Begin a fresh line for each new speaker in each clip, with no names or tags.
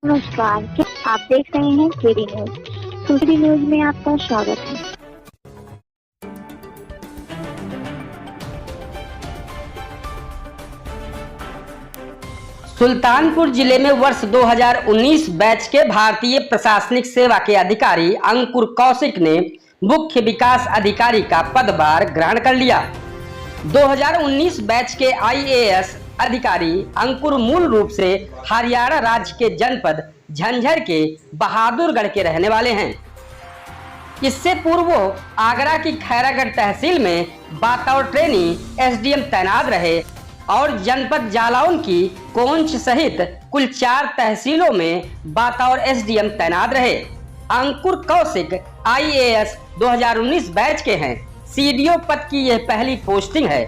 नमस्कार, आप देख रहे हैं केडी न्यूज। केडी न्यूज में आपका स्वागत है।
सुल्तानपुर जिले में वर्ष 2019 बैच के भारतीय प्रशासनिक सेवा के अधिकारी अंकुर कौशिक ने मुख्य विकास अधिकारी का पदभार ग्रहण कर लिया। 2019 बैच के आईएएस अधिकारी अंकुर मूल रूप से हरियाणा राज्य के जनपद झंझर के बहादुरगढ़ के रहने वाले हैं। इससे पूर्व वो आगरा की खैरागढ़ तहसील में बतौर ट्रेनी एसडीएम तैनात रहे और जनपद जालौन की कोंच सहित कुल 4 तहसीलों में बतौर एसडीएम तैनात रहे। अंकुर कौशिक आईएएस 2019 बैच के हैं। सीडीओ पद की यह पहली पोस्टिंग है।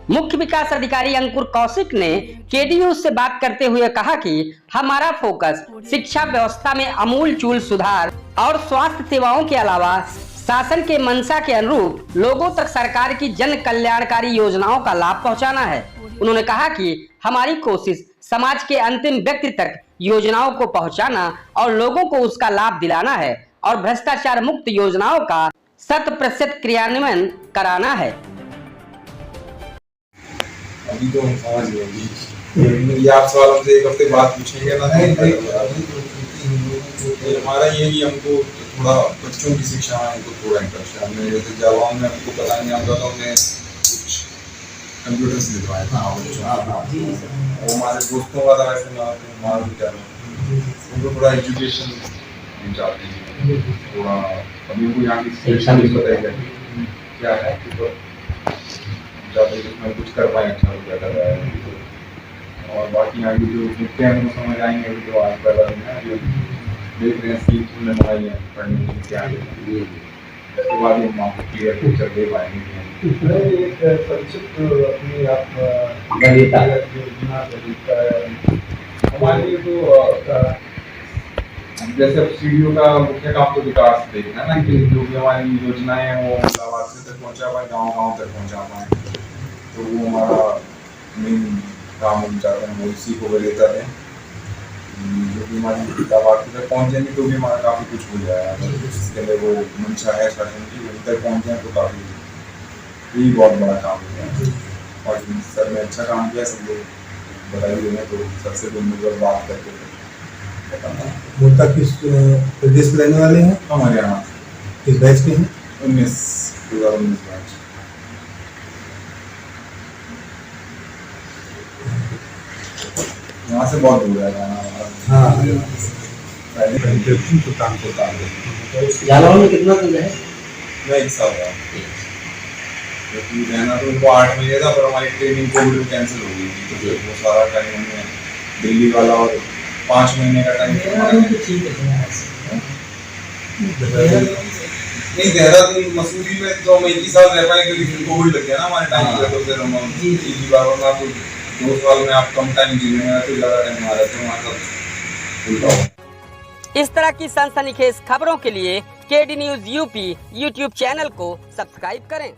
मुख्य विकास अधिकारी अंकुर कौशिक ने केडी न्यूज से बात करते हुए कहा कि हमारा फोकस शिक्षा व्यवस्था में आमूलचूल सुधार और स्वास्थ्य सेवाओं के अलावा शासन के मंशा के अनुरूप लोगों तक सरकार की जन कल्याणकारी योजनाओं का लाभ पहुंचाना है। उन्होंने कहा कि हमारी कोशिश समाज के अंतिम व्यक्ति तक योजनाओं को पहुंचाना और लोगों को उसका लाभ दिलाना है और भ्रष्टाचार मुक्त योजनाओं का 100% क्रियान्वयन कराना है।
अभी तो हम समझ गए ये आप सवाल हमसे एक हफ्ते बाद पूछेंगे ना। हमारा ये कि हमको थोड़ा बच्चों की शिक्षा में हमको थोड़ा इंटरेस्ट है। हमने जैसे जालौन में हमको पता नहीं आता तो हमने कुछ कंप्यूटर्स दिलवाए थे वो हमारे दोस्तों का था। वैसे हमारा उनको थोड़ा एजुकेशन चाहते हैं, थोड़ा अभी को यहाँ की शिक्षा नहीं बताई क्या है तो जिसमें कुछ कर पाए अच्छा हो जाता है। और बाकी आगे जो देखते हैं हमको समझ आएंगे तो आज पहला दिन है जो देख रहे हैं स्कीम में बनाई है पढ़ने की क्या है उसके बाद हम आपको क्लियर पिक्चर दे पाएंगे।
एक संक्षिप्त अपनी आप
हमारे लिए तो जैसे अब सीडीओ का मुख्य काम तो विकास देखना है ना कि जो भी हमारी योजनाएं हैं वो लाभार्थी तक पहुंचा पाए, गाँव तक पहुंचा पाए, तो वो हमारा मेन काम हम चाहते हैं वो इसी को लेकर है। जो भी हमारी लाभार्थी तक पहुँचेंगे तो भी हमारा काफ़ी कुछ हो जाएगा। जिसके लिए वो मंशा है शासन की वहीं तक पहुँच जाए तो काफ़ी यही बहुत बड़ा काम है। और सर ने अच्छा काम किया, सब लोग बधाई देने तो सबसे मिलकर बात करके
मोटा किस प्रदेश में रहने वाले हैं?
हमारे यहाँ
किस बैच के हैं?
2019 बैच। यहाँ से बहुत दूर है
हाँ
जालौन में कितना दूर है?
मैं 1 साल रहा क्योंकि रहना तो उनको 8 महीने था पर हमारी ट्रेनिंग कोविड में कैंसिल हो गई थी तो वो सारा टाइम हमने दिल्ली वाला और 5 महीने का टाइम नहीं देहरादून मसूरी में तो हम 1 ही साल रह पाए क्योंकि फिर कोविड लग गया ना हमारे टाइम पे। तो फिर हम तीसरी बार वरना तो 2 साल में आप कम टाइम जीने में तो ज़्यादा टाइम आ रहा था हमारा।
इस तरह की सनसनीखेज खबरों के लिए KD news UP YouTube channel को सब्सक्राइब करें।